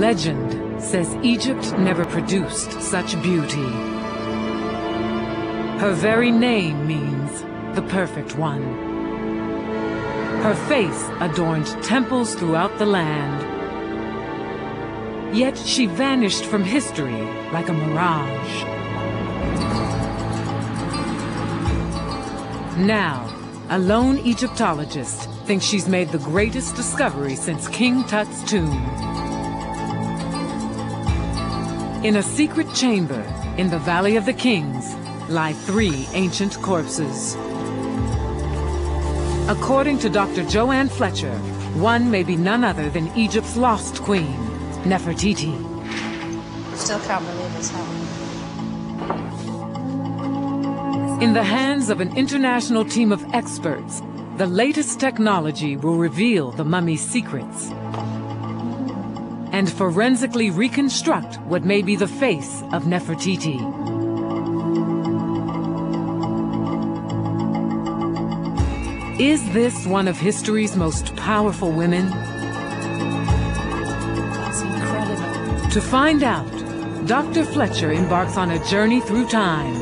Legend says Egypt never produced such beauty. Her very name means the perfect one. Her face adorned temples throughout the land. Yet she vanished from history like a mirage. Now, a lone Egyptologist thinks she's made the greatest discovery since King Tut's tomb. In a secret chamber in the Valley of the Kings lie 3 ancient corpses. According to Dr. Joanne Fletcher, one may be none other than Egypt's lost queen, Nefertiti. Still can't believe it's happened. In the hands of an international team of experts, the latest technology will reveal the mummy's secrets and forensically reconstruct what may be the face of Nefertiti. Is this one of history's most powerful women? That's incredible. To find out, Dr. Fletcher embarks on a journey through time,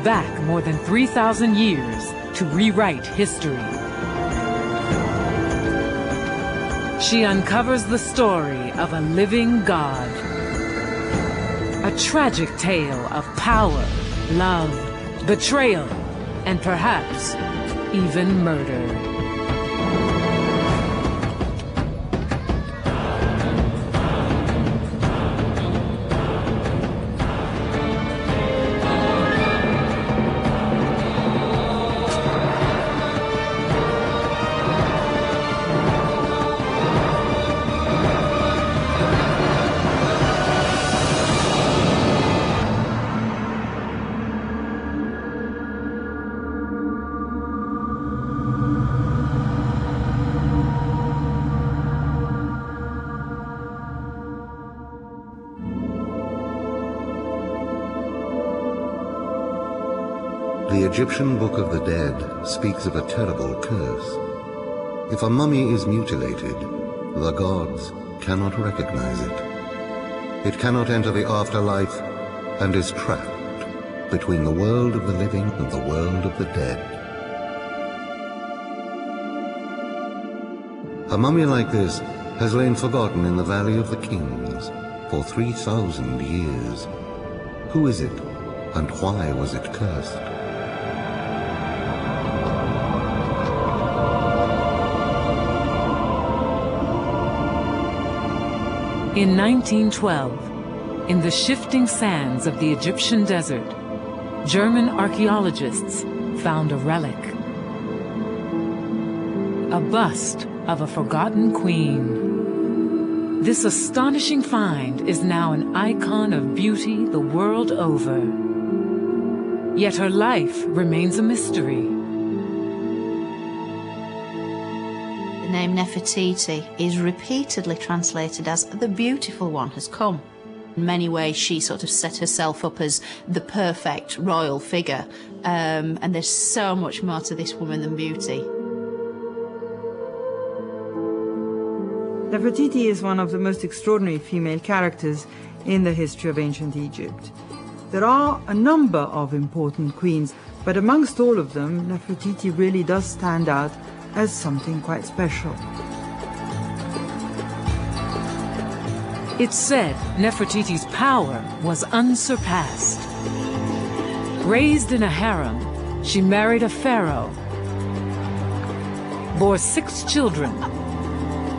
back more than 3,000 years, to rewrite history. She uncovers the story of a living god. A tragic tale of power, love, betrayal, and perhaps even murder. The Egyptian Book of the Dead speaks of a terrible curse. If a mummy is mutilated, the gods cannot recognize it. It cannot enter the afterlife and is trapped between the world of the living and the world of the dead. A mummy like this has lain forgotten in the Valley of the Kings for 3,000 years. Who is it, and why was it cursed? In 1912, in the shifting sands of the Egyptian desert, German archaeologists found a relic. A bust of a forgotten queen. This astonishing find is now an icon of beauty the world over. Yet her life remains a mystery. The name Nefertiti is repeatedly translated as the beautiful one has come. In many ways, she sort of set herself up as the perfect royal figure, and there's so much more to this woman than beauty. Nefertiti is one of the most extraordinary female characters in the history of ancient Egypt. There are a number of important queens, but amongst all of them, Nefertiti really does stand out as something quite special. It's said Nefertiti's power was unsurpassed. Raised in a harem, she married a pharaoh, bore 6 children,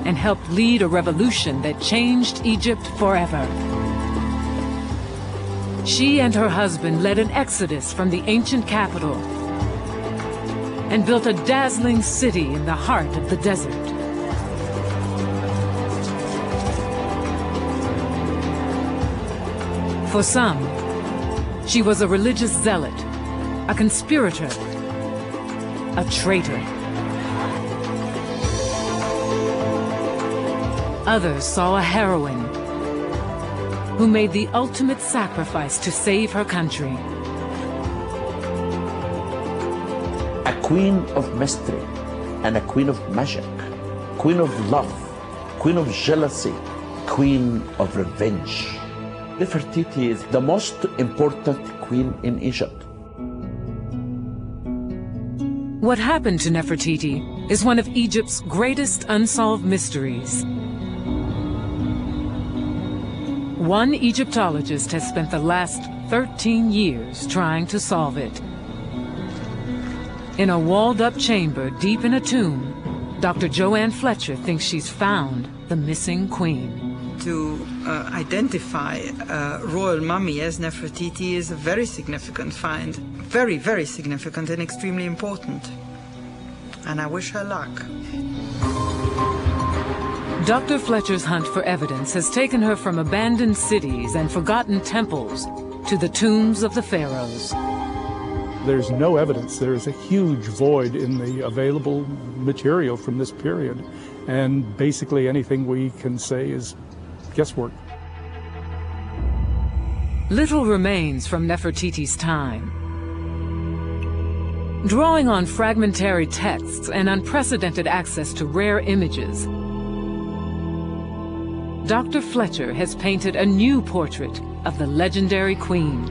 and helped lead a revolution that changed Egypt forever. She and her husband led an exodus from the ancient capital and built a dazzling city in the heart of the desert. For some, she was a religious zealot, a conspirator, a traitor. Others saw a heroine who made the ultimate sacrifice to save her country. A queen of mystery and a queen of magic, queen of love, queen of jealousy, queen of revenge. Nefertiti is the most important queen in Egypt. What happened to Nefertiti is one of Egypt's greatest unsolved mysteries. One Egyptologist has spent the last 13 years trying to solve it. In a walled-up chamber deep in a tomb, Dr. Joanne Fletcher thinks she's found the missing queen. To identify a royal mummy as Nefertiti is a very significant find. Very, very significant and extremely important. And I wish her luck. Dr. Fletcher's hunt for evidence has taken her from abandoned cities and forgotten temples to the tombs of the pharaohs. There's no evidence. There is a huge void in the available material from this period. And basically anything we can say is guesswork. Little remains from Nefertiti's time. Drawing on fragmentary texts and unprecedented access to rare images, Dr. Fletcher has painted a new portrait of the legendary queen.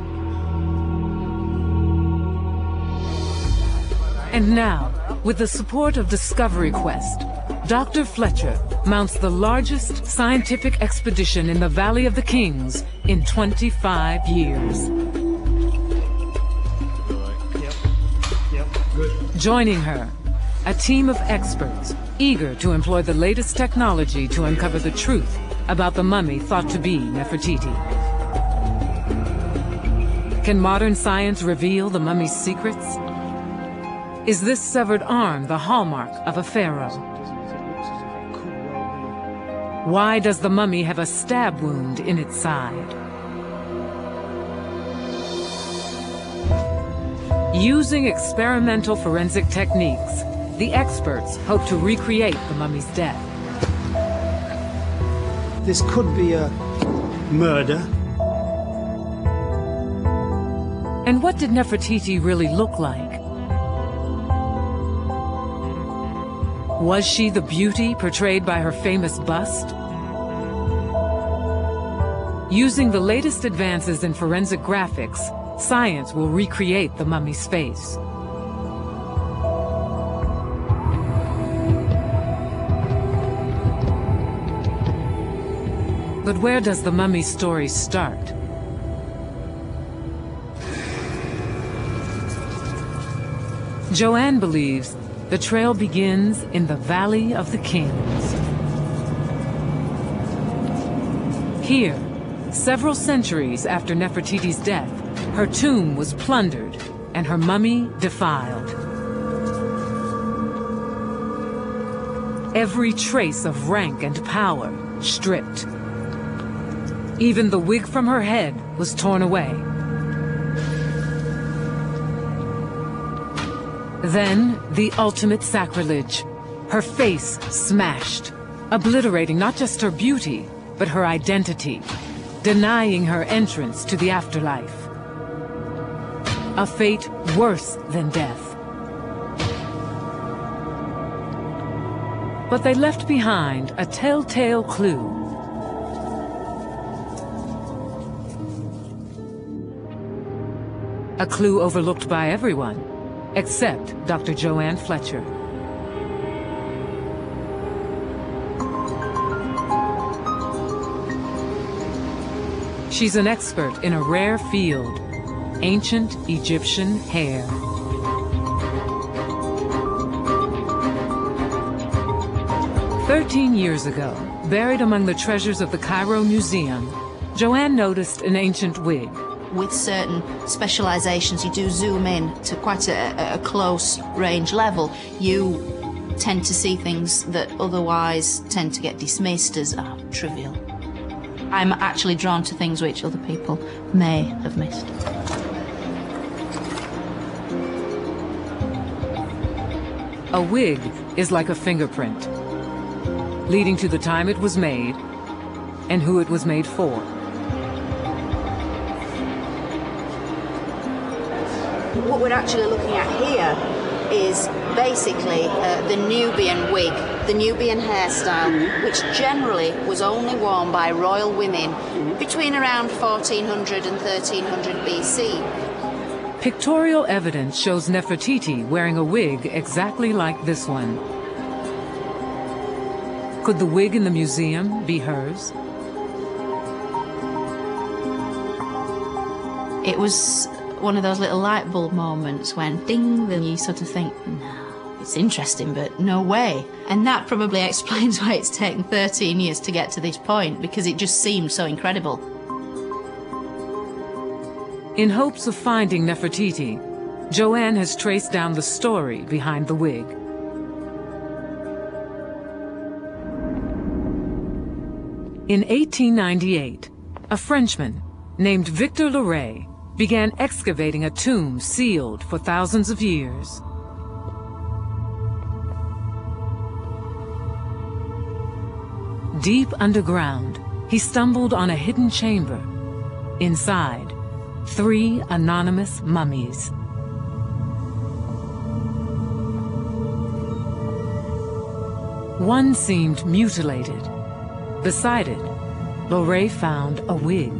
And now, with the support of Discovery Quest, Dr. Fletcher mounts the largest scientific expedition in the Valley of the Kings in 25 years. Joining her, a team of experts eager to employ the latest technology to uncover the truth about the mummy thought to be Nefertiti. Can modern science reveal the mummy's secrets? Is this severed arm the hallmark of a pharaoh? Why does the mummy have a stab wound in its side? Using experimental forensic techniques, the experts hope to recreate the mummy's death. This could be a murder. And what did Nefertiti really look like? Was she the beauty portrayed by her famous bust? Using the latest advances in forensic graphics, science will recreate the mummy's face. But where does the mummy's story start? Joanne believes the trail begins in the Valley of the Kings. Here, several centuries after Nefertiti's death, her tomb was plundered and her mummy defiled. Every trace of rank and power stripped. Even the wig from her head was torn away. Then, the ultimate sacrilege. Her face smashed, obliterating not just her beauty, but her identity, denying her entrance to the afterlife. A fate worse than death. But they left behind a telltale clue. A clue overlooked by everyone, except Dr. Joanne Fletcher. She's an expert in a rare field, ancient Egyptian hair. "13 years ago, buried among the treasures of the Cairo Museum, Joanne noticed an ancient wig. With certain specializations, you do zoom in to quite a close range level. You tend to see things that otherwise tend to get dismissed as trivial. I'm actually drawn to things which other people may have missed. A wig is like a fingerprint, leading to the time it was made and who it was made for. What we're actually looking at here is basically the Nubian wig the Nubian hairstyle, which generally was only worn by royal women between around 1400 and 1300 BC. Pictorial evidence shows Nefertiti wearing a wig exactly like this one. Could the wig in the museum be hers? It was one of those little light bulb moments when ding, then you sort of think, no, it's interesting, but no way. And that probably explains why it's taken 13 years to get to this point, because it just seemed so incredible. In hopes of finding Nefertiti, Joanne has traced down the story behind the wig. In 1898, a Frenchman named Victor Loret began excavating a tomb sealed for thousands of years. Deep underground, he stumbled on a hidden chamber. Inside, 3 anonymous mummies. One seemed mutilated. Beside it, Loret found a wig.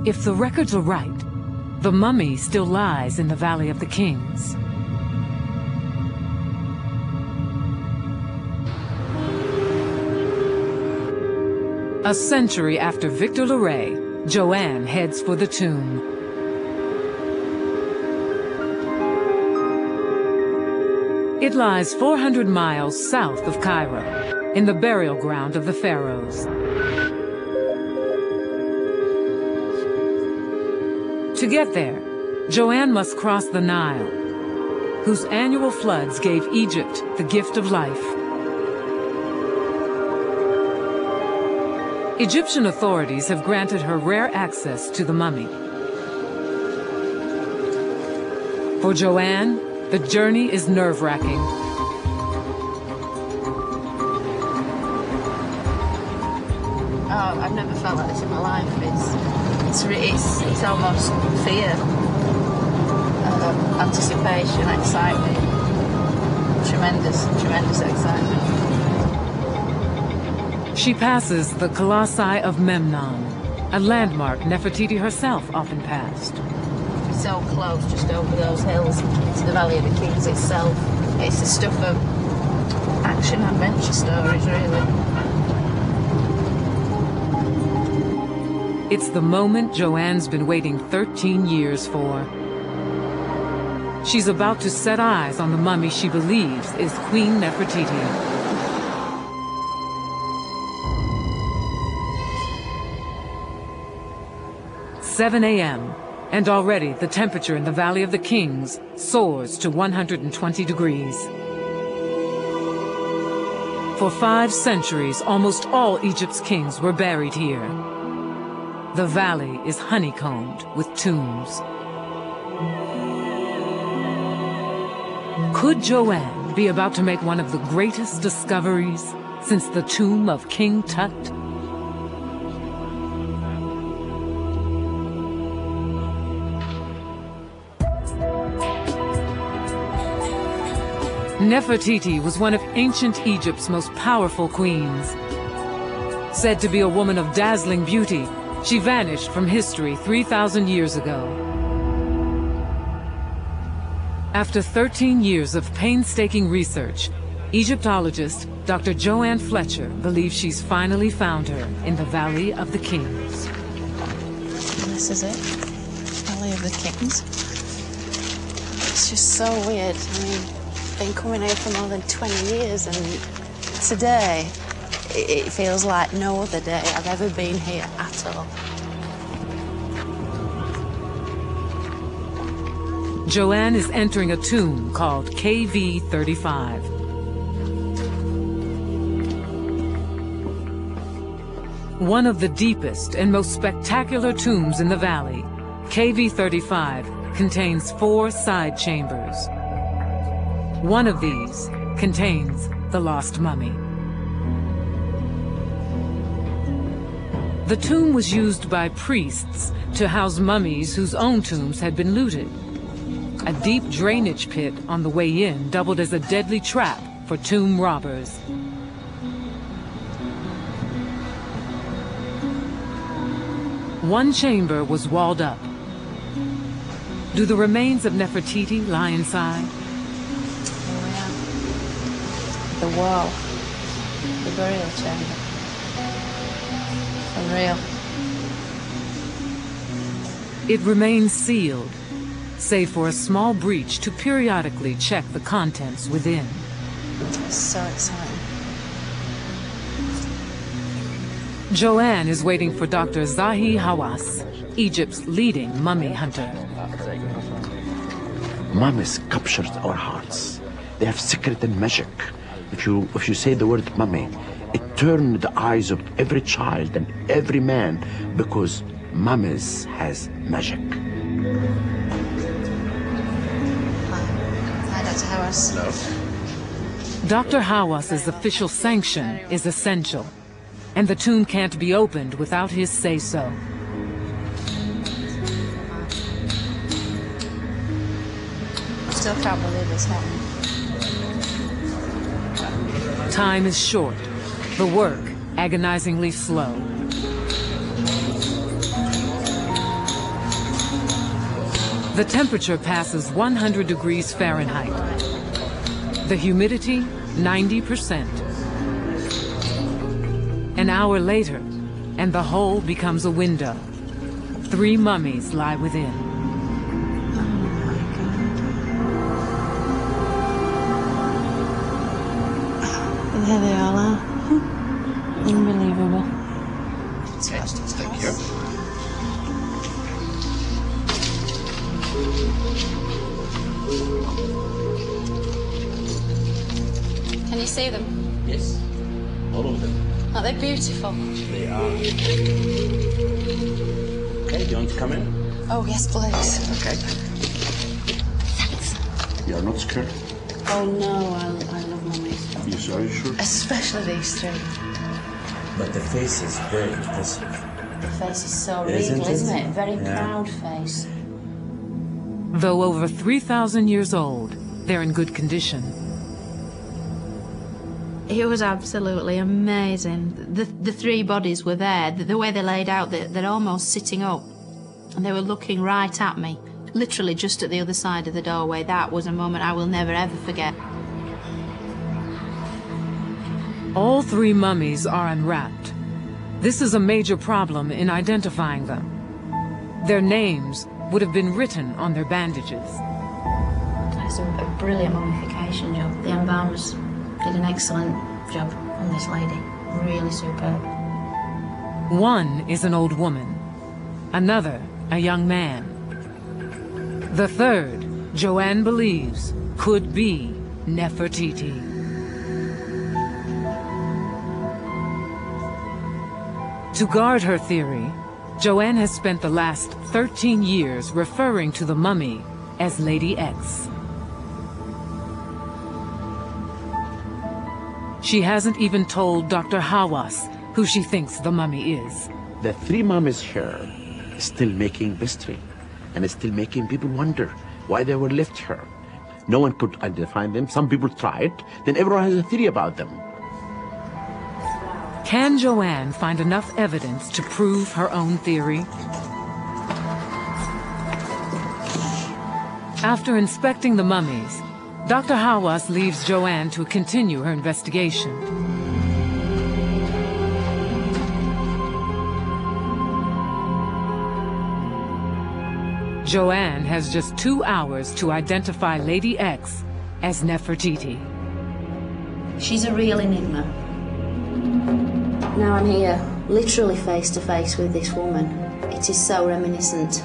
If the records are right, the mummy still lies in the Valley of the Kings. A century after Victor Loret, Joanne heads for the tomb. It lies 400 miles south of Cairo, in the burial ground of the pharaohs. To get there, Joanne must cross the Nile, whose annual floods gave Egypt the gift of life. Egyptian authorities have granted her rare access to the mummy. For Joanne, the journey is nerve-wracking. Oh, I've never felt like this in my life. It's almost fear, anticipation, excitement, tremendous excitement. She passes the Colossi of Memnon, a landmark Nefertiti herself often passed. So close, just over those hills, to the Valley of the Kings itself. It's the stuff of action-adventure stories, really. It's the moment Joanne's been waiting 13 years for. She's about to set eyes on the mummy she believes is Queen Nefertiti. 7 a.m., and already the temperature in the Valley of the Kings soars to 120 degrees. For 5 centuries, almost all Egypt's kings were buried here. The valley is honeycombed with tombs. Could Joanne be about to make one of the greatest discoveries since the tomb of King Tut? Nefertiti was one of ancient Egypt's most powerful queens. Said to be a woman of dazzling beauty, she vanished from history 3,000 years ago. After 13 years of painstaking research, Egyptologist Dr. Joanne Fletcher believes she's finally found her in the Valley of the Kings. This is it, Valley of the Kings. It's just so weird. I mean, been coming here for more than 20 years, and today it feels like no other day I've ever been here at all. Joanne is entering a tomb called KV35. One of the deepest and most spectacular tombs in the valley, KV35 contains 4 side chambers. One of these contains the lost mummy. The tomb was used by priests to house mummies whose own tombs had been looted. A deep drainage pit on the way in doubled as a deadly trap for tomb robbers. One chamber was walled up. Do the remains of Nefertiti lie inside? The wall. The burial chamber. Unreal. It remains sealed, save for a small breach to periodically check the contents within. So exciting. Joanne is waiting for Dr. Zahi Hawass, Egypt's leading mummy hunter. Mummies captured our hearts. They have secret and magic. If you say the word mummy, it turns the eyes of every child and every man, because mummies has magic. Hi, Dr. Hawass. Hello. Dr. Hawass's official sanction is essential, and the tomb can't be opened without his say-so. Still can't believe this happened. Time is short, the work agonizingly slow. The temperature passes 100 degrees Fahrenheit. The humidity, 90%. An hour later, and the hole becomes a window. 3 mummies lie within. There they all are. Unbelievable. Thank you. Can you see them? Yes, all of them. Aren't they beautiful? They are. Okay, do you want to come in? Oh, yes, please. Okay. Thanks. You're not scared? Oh, no, I love mummies. Are you sure? Especially these 3. But the face is very impressive. The face is so Isn't regal, it? isn't it? Very Yeah. proud face. Though over 3,000 years old, they're in good condition. It was absolutely amazing. The 3 bodies were there. The way they laid out, they're almost sitting up. And they were looking right at me, literally just at the other side of the doorway. That was a moment I will never, ever forget. All 3 mummies are unwrapped. This is a major problem in identifying them. Their names would have been written on their bandages. It's a brilliant mummification job. The embalmers did an excellent job on this lady. Really superb. One is an old woman, another a young man. The third, Joanne believes, could be Nefertiti. To guard her theory, Joanne has spent the last 13 years referring to the mummy as Lady X. She hasn't even told Dr. Hawass who she thinks the mummy is. The 3 mummies here is still making mystery, and it's still making people wonder why they were left here. No one could identify them. Some people tried, then everyone has a theory about them. Can Joanne find enough evidence to prove her own theory? After inspecting the mummies, Dr. Hawass leaves Joanne to continue her investigation. Joanne has just 2 hours to identify Lady X as Nefertiti. She's a real enigma. Now I'm here, literally face to face with this woman. It is so reminiscent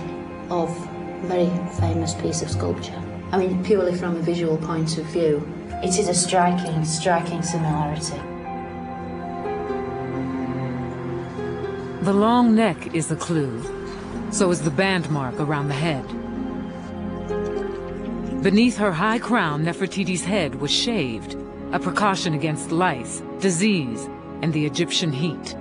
of a very famous piece of sculpture. I mean, purely from a visual point of view, it is a striking similarity. The long neck is a clue. So is the band mark around the head. Beneath her high crown, Nefertiti's head was shaved, a precaution against lice, disease, and the Egyptian heat.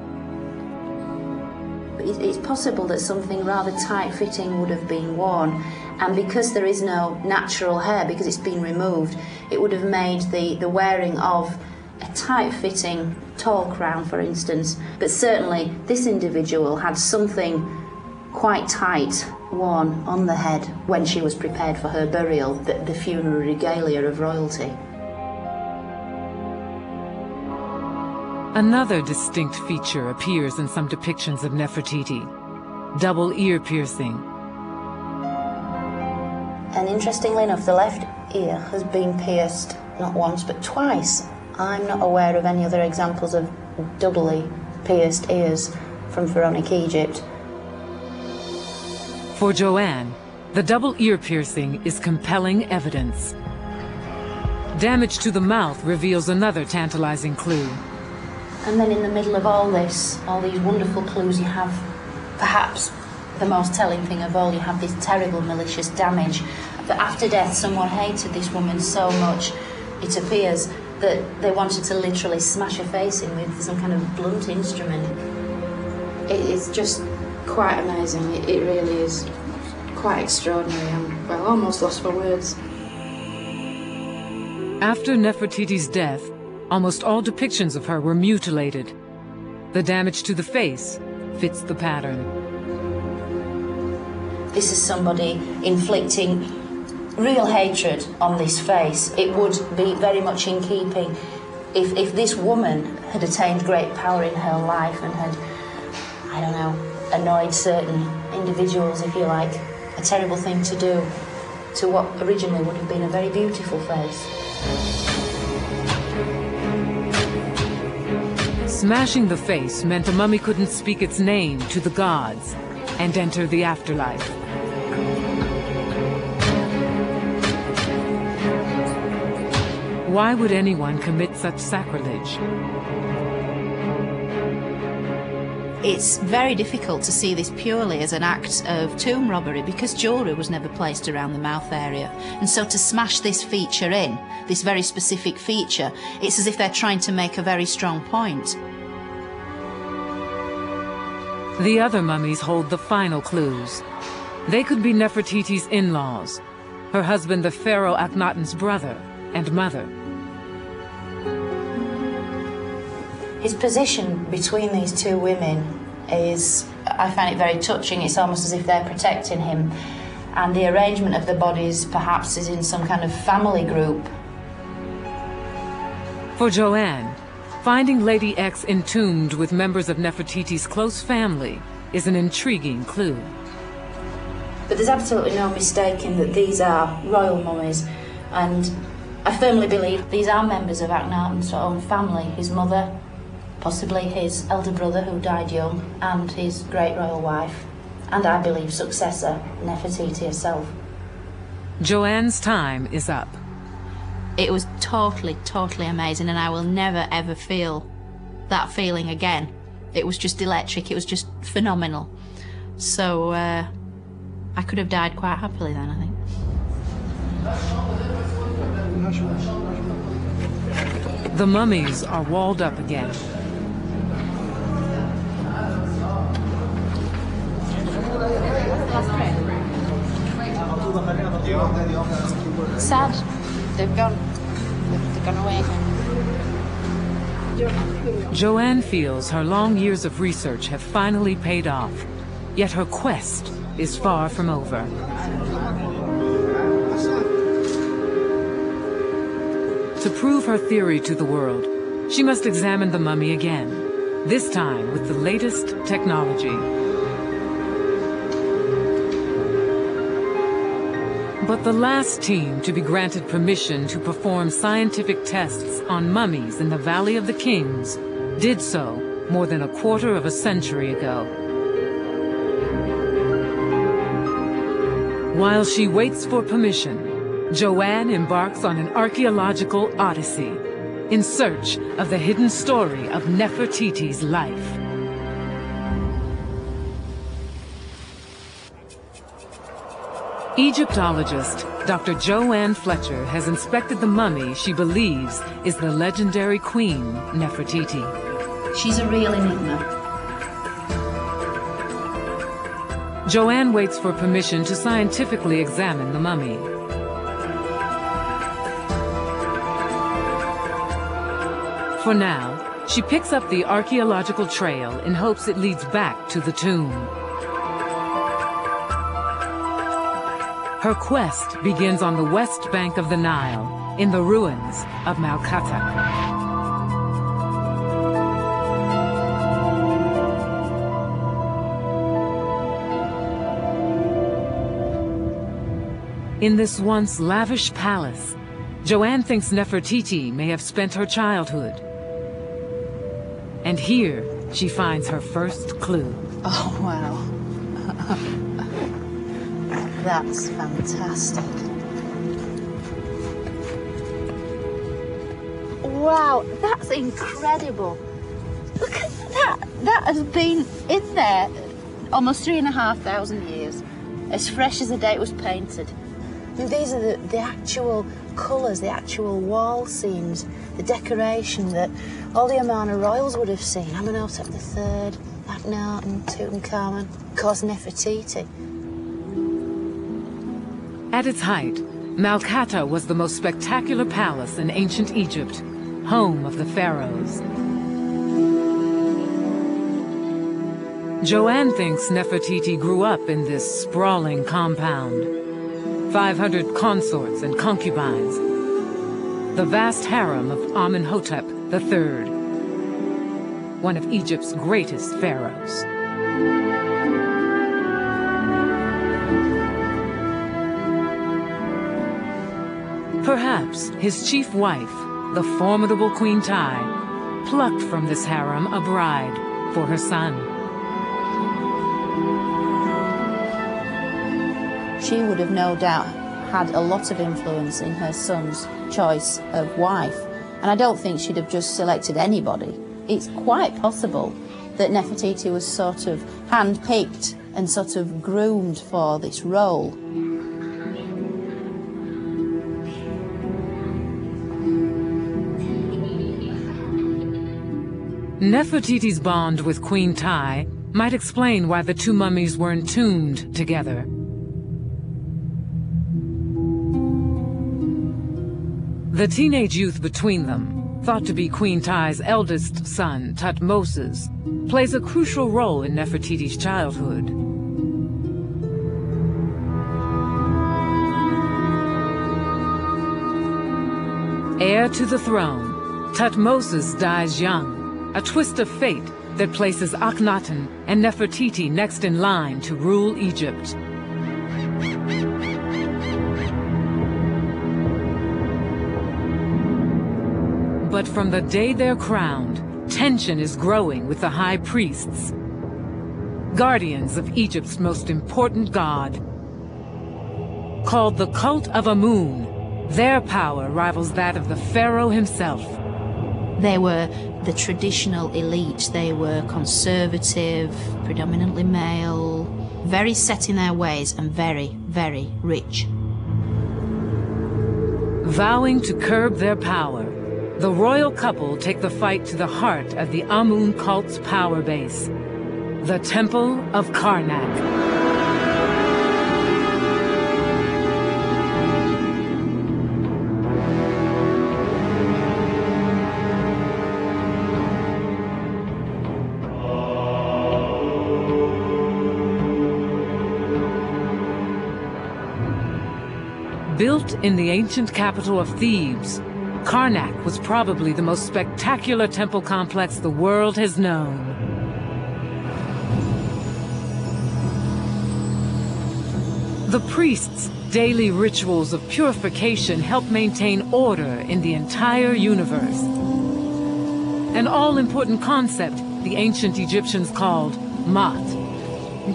It's possible that something rather tight-fitting would have been worn, and because there is no natural hair, because it's been removed, it would have made the wearing of a tight-fitting tall crown, for instance. But certainly this individual had something quite tight worn on the head when she was prepared for her burial, the funeral regalia of royalty. Another distinct feature appears in some depictions of Nefertiti: double ear piercing. And interestingly enough, the left ear has been pierced not once but twice. I'm not aware of any other examples of doubly pierced ears from pharaonic Egypt. For Joanne, the double ear piercing is compelling evidence. Damage to the mouth reveals another tantalizing clue. And then in the middle of all this, all these wonderful clues, you have perhaps the most telling thing of all, you have this terrible malicious damage. That after death someone hated this woman so much, it appears, that they wanted to literally smash her face in with some kind of blunt instrument. It's just quite amazing. It really is quite extraordinary. I'm, well, almost lost for words. After Nefertiti's death, almost all depictions of her were mutilated. The damage to the face fits the pattern. This is somebody inflicting real hatred on this face. It would be very much in keeping if this woman had attained great power in her life and had, I don't know, annoyed certain individuals, if you like, a terrible thing to do to what originally would have been a very beautiful face. Smashing the face meant a mummy couldn't speak its name to the gods and enter the afterlife. Why would anyone commit such sacrilege? It's very difficult to see this purely as an act of tomb robbery because jewellery was never placed around the mouth area. And so to smash this feature in, this very specific feature, it's as if they're trying to make a very strong point. The other mummies hold the final clues. They could be Nefertiti's in-laws, her husband the pharaoh Akhenaten's brother and mother. His position between these two women is, I find it very touching. It's almost as if they're protecting him. And the arrangement of the bodies perhaps is in some kind of family group. For Joanne, finding Lady X entombed with members of Nefertiti's close family is an intriguing clue. But there's absolutely no mistaking that these are royal mummies, and I firmly believe these are members of Akhenaten's own family, his mother, possibly his elder brother who died young, and his great royal wife, and I believe successor, Nefertiti herself. Joanne's time is up. It was totally, totally amazing, and I will never ever feel that feeling again. It was just electric, it was just phenomenal. So I could have died quite happily then, I think. The mummies are walled up again. Sad. They've gone. They've gone away again. Joanne feels her long years of research have finally paid off, yet her quest is far from over. To prove her theory to the world, she must examine the mummy again, this time with the latest technology. But the last team to be granted permission to perform scientific tests on mummies in the Valley of the Kings did so more than a quarter of a century ago. While she waits for permission, Joanne embarks on an archaeological odyssey in search of the hidden story of Nefertiti's life. Egyptologist Dr. Joanne Fletcher has inspected the mummy she believes is the legendary Queen Nefertiti. She's a real enigma. Joanne waits for permission to scientifically examine the mummy. For now, she picks up the archaeological trail in hopes it leads back to the tomb. Her quest begins on the west bank of the Nile, in the ruins of Malkata. In this once lavish palace, Joanne thinks Nefertiti may have spent her childhood. And here, she finds her first clue. Oh, wow. That's fantastic. Wow, that's incredible. Look at that. That has been in there almost 3,500 years, as fresh as the day it was painted. And these are the actual colours, the actual wall scenes, the decoration that all the Amarna royals would have seen. Amenhotep III, Akhenaten, Tutankhamun, of course Nefertiti. At its height, Malkata was the most spectacular palace in ancient Egypt, home of the pharaohs. Joanne thinks Nefertiti grew up in this sprawling compound. 500 consorts and concubines. The vast harem of Amenhotep III, one of Egypt's greatest pharaohs. Perhaps his chief wife, the formidable Queen Tai, plucked from this harem a bride for her son. She would have no doubt had a lot of influence in her son's choice of wife. And I don't think she'd have just selected anybody. It's quite possible that Nefertiti was sort of hand-picked and sort of groomed for this role. Nefertiti's bond with Queen Tai might explain why the two mummies were entombed together. The teenage youth between them, thought to be Queen Tai's eldest son, Thutmoses, plays a crucial role in Nefertiti's childhood. Heir to the throne, Thutmoses dies young, a twist of fate that places Akhenaten and Nefertiti next in line to rule Egypt. But from the day they're crowned, tension is growing with the high priests, guardians of Egypt's most important god. Called the Cult of Amun, their power rivals that of the pharaoh himself. They were the traditional elite. They were conservative, predominantly male, very set in their ways and very, very rich. Vowing to curb their power, the royal couple take the fight to the heart of the Amun cult's power base, the Temple of Karnak. Built in the ancient capital of Thebes, Karnak was probably the most spectacular temple complex the world has known. The priests' daily rituals of purification help maintain order in the entire universe. An all-important concept the ancient Egyptians called Mat.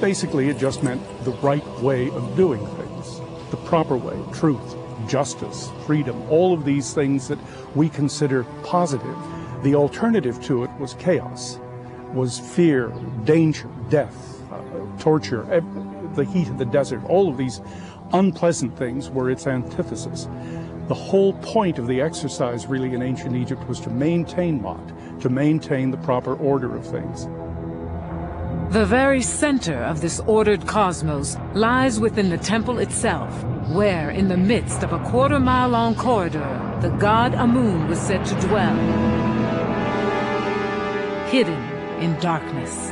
Basically, it just meant the right way of doing things, the proper way, truth, justice, freedom, all of these things that we consider positive. The alternative to it was chaos, was fear, danger, death, torture, the heat of the desert. All of these unpleasant things were its antithesis. The whole point of the exercise really in ancient Egypt was to maintain Mat, to maintain the proper order of things. The very center of this ordered cosmos lies within the temple itself, where, in the midst of a quarter-mile-long corridor, the god Amun was said to dwell, hidden in darkness.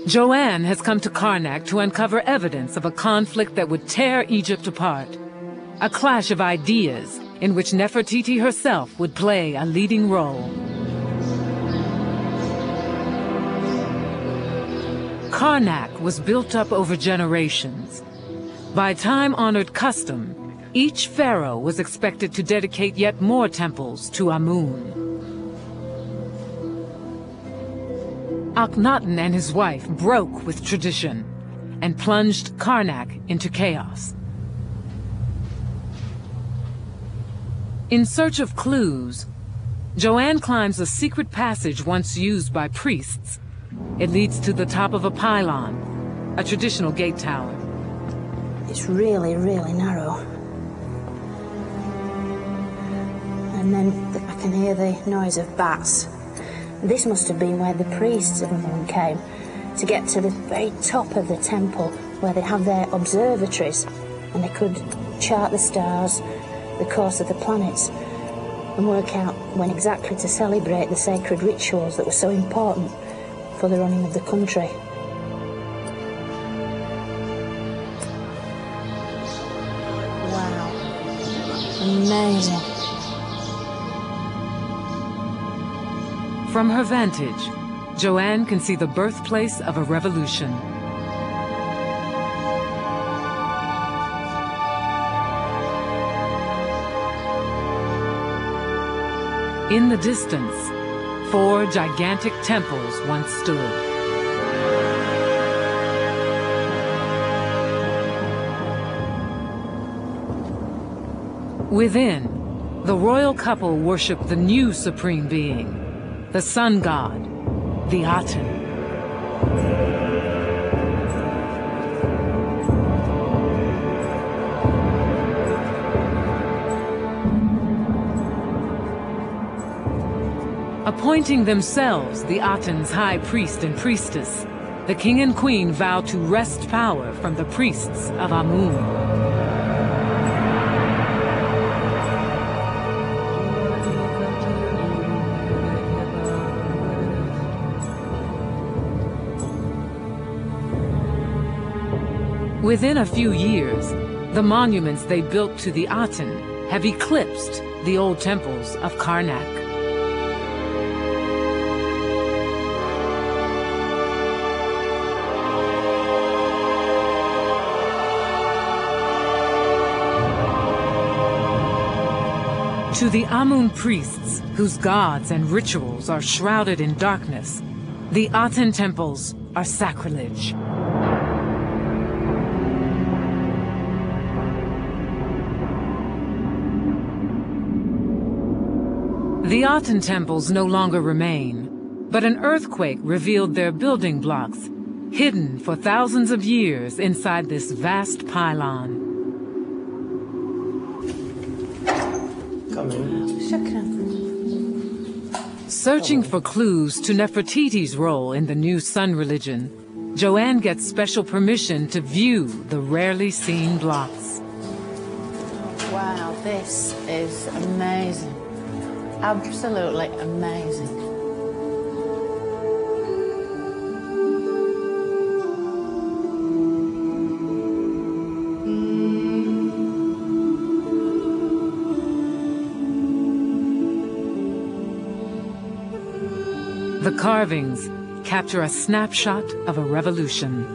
Joanne has come to Karnak to uncover evidence of a conflict that would tear Egypt apart. A clash of ideas in which Nefertiti herself would play a leading role. Karnak was built up over generations. By time-honored custom, each pharaoh was expected to dedicate yet more temples to Amun. Akhenaten and his wife broke with tradition and plunged Karnak into chaos. In search of clues, Joanne climbs a secret passage once used by priests. It leads to the top of a pylon, a traditional gate tower. It's really, really narrow. And then I can hear the noise of bats. This must have been where the priests of Amun came to get to the very top of the temple, where they have their observatories, and they could chart the stars, the course of the planets, and work out when exactly to celebrate the sacred rituals that were so important for the running of the country. Wow. Amazing. From her vantage, Joanne can see the birthplace of a revolution. In the distance, 4 gigantic temples once stood. Within, the royal couple worshiped the new supreme being, the sun god, the Aten. Appointing themselves the Aten's high priest and priestess, the king and queen vowed to wrest power from the priests of Amun. Within a few years, the monuments they built to the Aten have eclipsed the old temples of Karnak. To the Amun priests, whose gods and rituals are shrouded in darkness, the Aten temples are sacrilege. The Aten temples no longer remain, but an earthquake revealed their building blocks, hidden for thousands of years inside this vast pylon. Come in. Searching for clues to Nefertiti's role in the new sun religion, Joanne gets special permission to view the rarely seen blocks. Wow, this is amazing. Absolutely amazing. The carvings capture a snapshot of a revolution.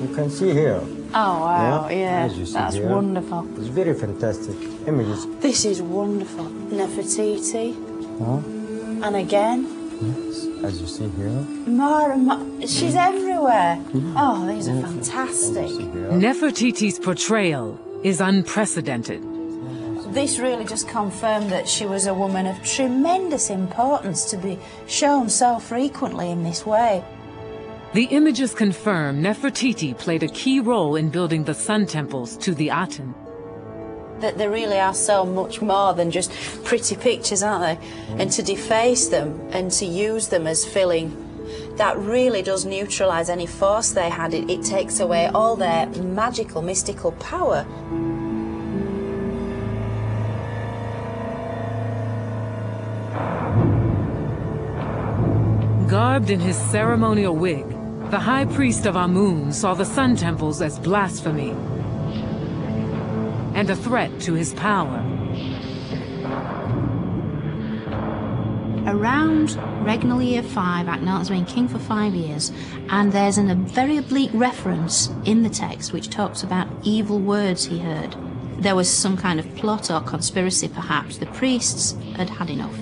You can see here. Oh wow, yeah, As you see that's here. wonderful. It's very fantastic images. This is wonderful. Nefertiti. Huh? And again. Yes, as you see here. More and more. She's everywhere. Oh, these are fantastic. As you see here. Nefertiti's portrayal is unprecedented. This really just confirmed that she was a woman of tremendous importance to be shown so frequently in this way. The images confirm Nefertiti played a key role in building the sun temples to the Aten. That they really are so much more than just pretty pictures, aren't they? And to deface them and to use them as filling, that really does neutralise any force they had. It takes away all their magical, mystical power. Garbed in his ceremonial wig, the high priest of Amun saw the sun temples as blasphemy and a threat to his power. Around regnal year 5, Akhenaten's been king for 5 years, and there's a very oblique reference in the text which talks about evil words he heard. There was some kind of plot or conspiracy, perhaps. The priests had had enough.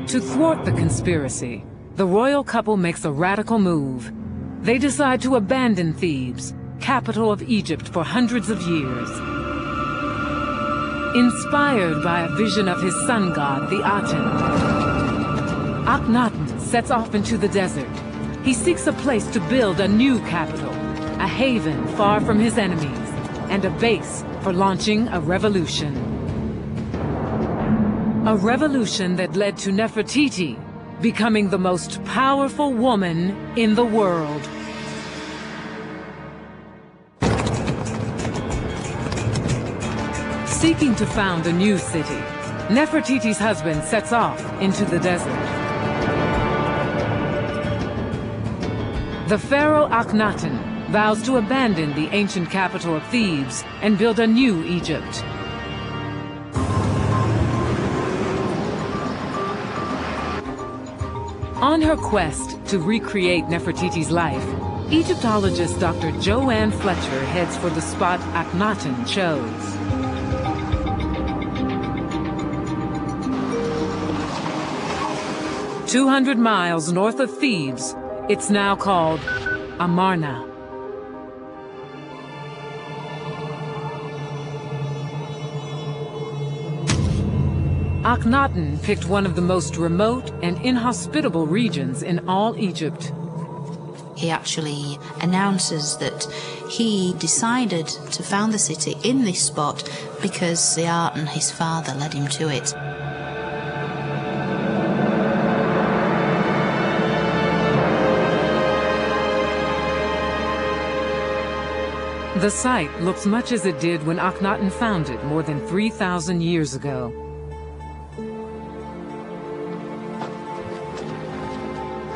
To thwart the conspiracy, the royal couple makes a radical move. They decide to abandon Thebes, capital of Egypt for hundreds of years. Inspired by a vision of his sun god, the Aten, Akhenaten sets off into the desert. He seeks a place to build a new capital, a haven far from his enemies, and a base for launching a revolution. A revolution that led to Nefertiti becoming the most powerful woman in the world. Seeking to found a new city, Nefertiti's husband sets off into the desert. The pharaoh Akhenaten vows to abandon the ancient capital of Thebes and build a new Egypt. On her quest to recreate Nefertiti's life, Egyptologist Dr. Joanne Fletcher heads for the spot Akhenaten chose. "200 miles north of Thebes, it's now called Amarna." Akhenaten picked one of the most remote and inhospitable regions in all Egypt. He actually announces that he decided to found the city in this spot because the art and his father led him to it. The site looks much as it did when Akhenaten found it more than 3,000 years ago.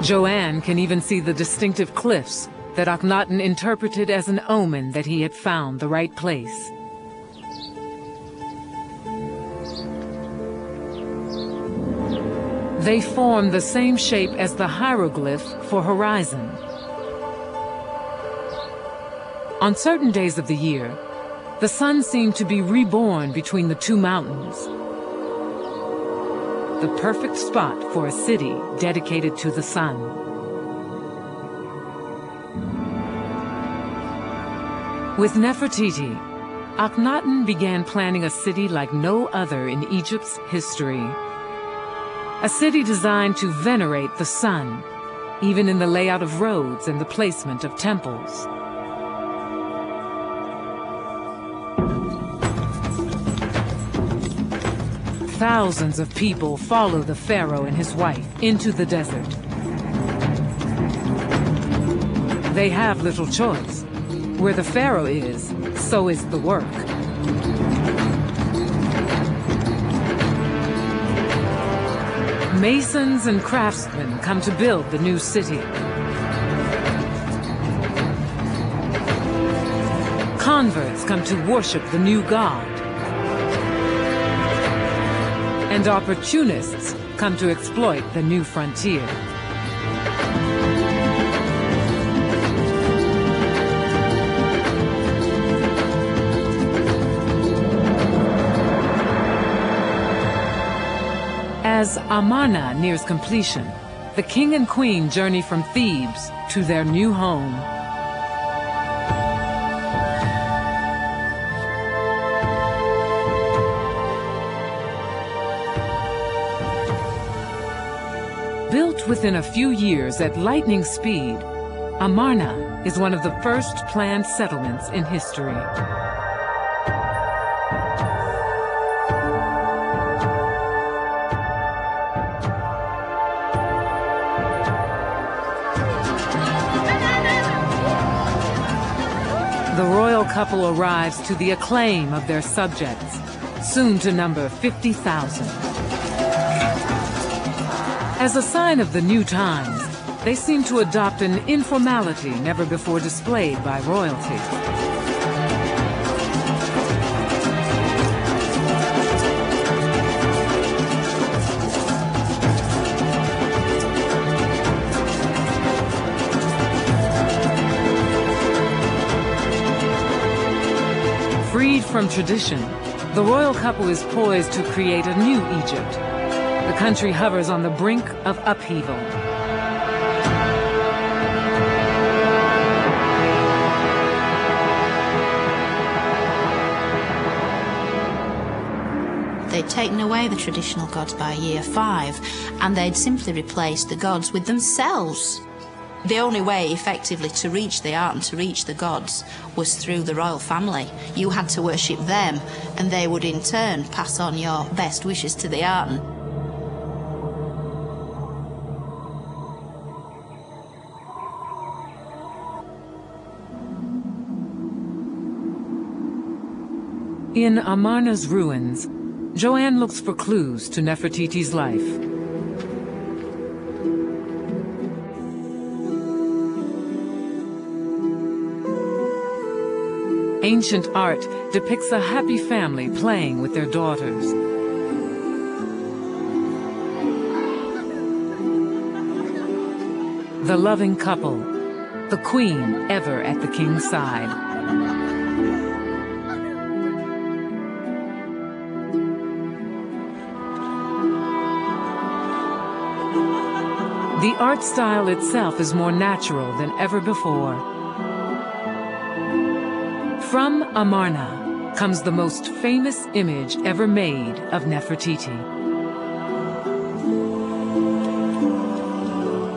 Joanne can even see the distinctive cliffs that Akhenaten interpreted as an omen that he had found the right place. They form the same shape as the hieroglyph for horizon. On certain days of the year, the sun seemed to be reborn between the two mountains. The perfect spot for a city dedicated to the sun. With Nefertiti, Akhenaten began planning a city like no other in Egypt's history. A city designed to venerate the sun, even in the layout of roads and the placement of temples. Thousands of people follow the pharaoh and his wife into the desert. They have little choice. Where the pharaoh is, so is the work. Masons and craftsmen come to build the new city. Converts come to worship the new god. And opportunists come to exploit the new frontier. As Amarna nears completion, the king and queen journey from Thebes to their new home. Built within a few years at lightning speed, Amarna is one of the first planned settlements in history. The royal couple arrives to the acclaim of their subjects, soon to number 50,000. As a sign of the new times, they seem to adopt an informality never before displayed by royalty. Freed from tradition, the royal couple is poised to create a new Egypt. The country hovers on the brink of upheaval. They'd taken away the traditional gods by year 5, and they'd simply replaced the gods with themselves. The only way, effectively, to reach the art and to reach the gods was through the royal family. You had to worship them, and they would in turn pass on your best wishes to the art. In Amarna's ruins, Joanne looks for clues to Nefertiti's life. Ancient art depicts a happy family playing with their daughters. The loving couple, the queen ever at the king's side. The art style itself is more natural than ever before. From Amarna comes the most famous image ever made of Nefertiti.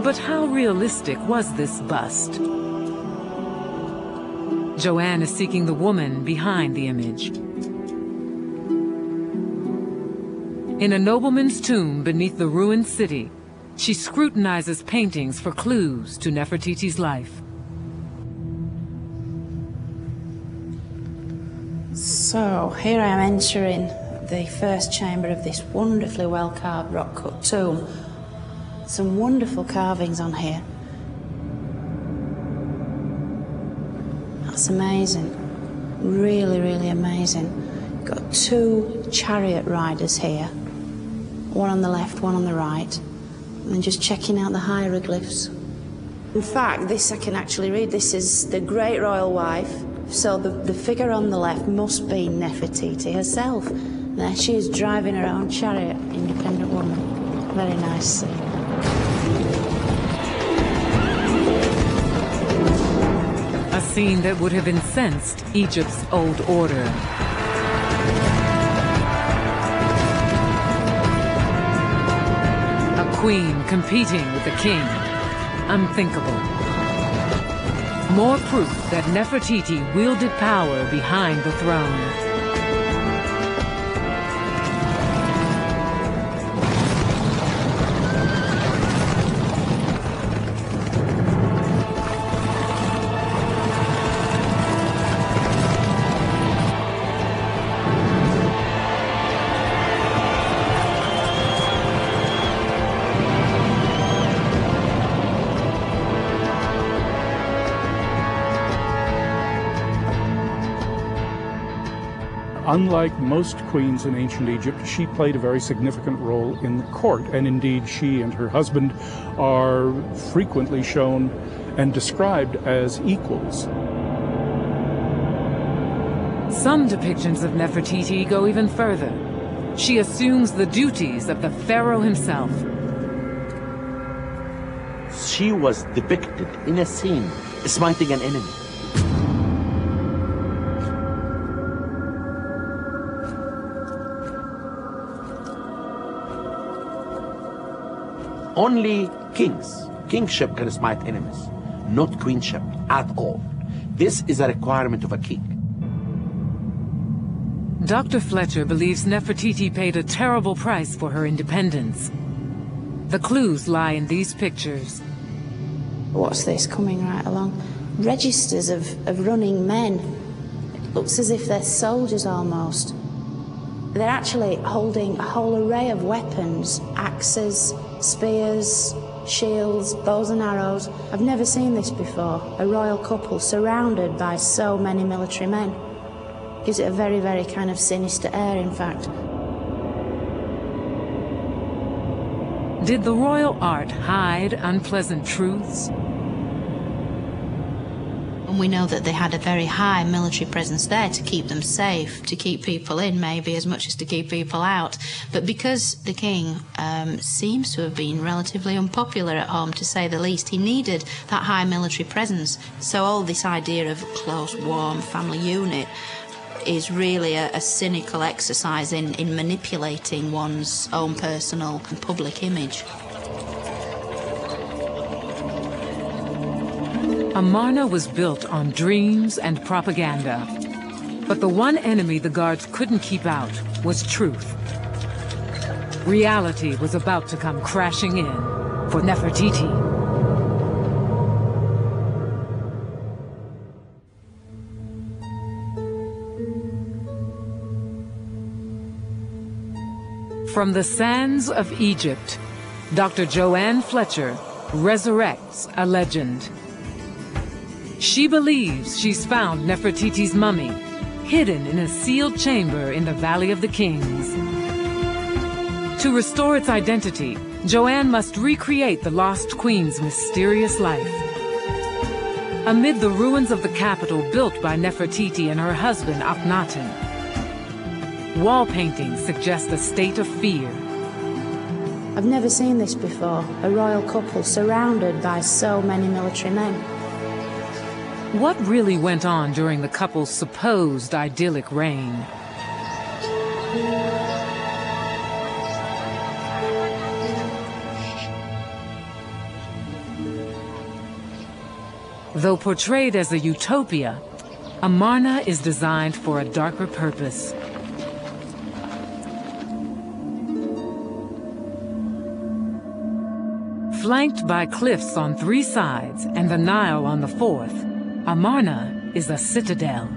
But how realistic was this bust? Joanne is seeking the woman behind the image. In a nobleman's tomb beneath the ruined city, she scrutinizes paintings for clues to Nefertiti's life. So here I am entering the first chamber of this wonderfully well-carved rock-cut tomb. Some wonderful carvings on here. That's amazing. Really, really amazing. Got 2 chariot riders here. One on the left, one on the right. And then just checking out the hieroglyphs. In fact, this I can actually read. This is the great royal wife. So the figure on the left must be Nefertiti herself. There she is driving her own chariot, independent woman. Very nice scene. A scene that would have incensed Egypt's old order. A queen competing with the king. Unthinkable. More proof that Nefertiti wielded power behind the throne. Unlike most queens in ancient Egypt, she played a very significant role in the court, and indeed she and her husband are frequently shown and described as equals. Some depictions of Nefertiti go even further. She assumes the duties of the pharaoh himself. She was depicted in a scene smiting an enemy. Only kingship can smite enemies. not queenship at all. This is a requirement of a king. Dr. Fletcher believes Nefertiti paid a terrible price for her independence. The clues lie in these pictures. What's this coming right along? Registers of running men. It looks as if they're soldiers almost. They're actually holding a whole array of weapons, axes, spears, shields, bows and arrows. I've never seen this before, a royal couple surrounded by so many military men. Gives it a very, very kind of sinister air, in fact. Did the royal art hide unpleasant truths? And we know that they had a very high military presence there to keep them safe, to keep people in maybe as much as to keep people out. But because the king seems to have been relatively unpopular at home, to say the least, he needed that high military presence. So all this idea of close, warm family unit is really a cynical exercise in manipulating one's own personal and public image. Amarna was built on dreams and propaganda. But the one enemy the guards couldn't keep out was truth. Reality was about to come crashing in for Nefertiti. From the sands of Egypt, Dr. Joanne Fletcher resurrects a legend. She believes she's found Nefertiti's mummy, hidden in a sealed chamber in the Valley of the Kings. To restore its identity, Joanne must recreate the lost queen's mysterious life. Amid the ruins of the capital built by Nefertiti and her husband Akhenaten, wall paintings suggest a state of fear. I've never seen this before, a royal couple surrounded by so many military men. What really went on during the couple's supposed idyllic reign? Though portrayed as a utopia, Amarna is designed for a darker purpose. Flanked by cliffs on 3 sides and the Nile on the 4th, Amarna is a citadel.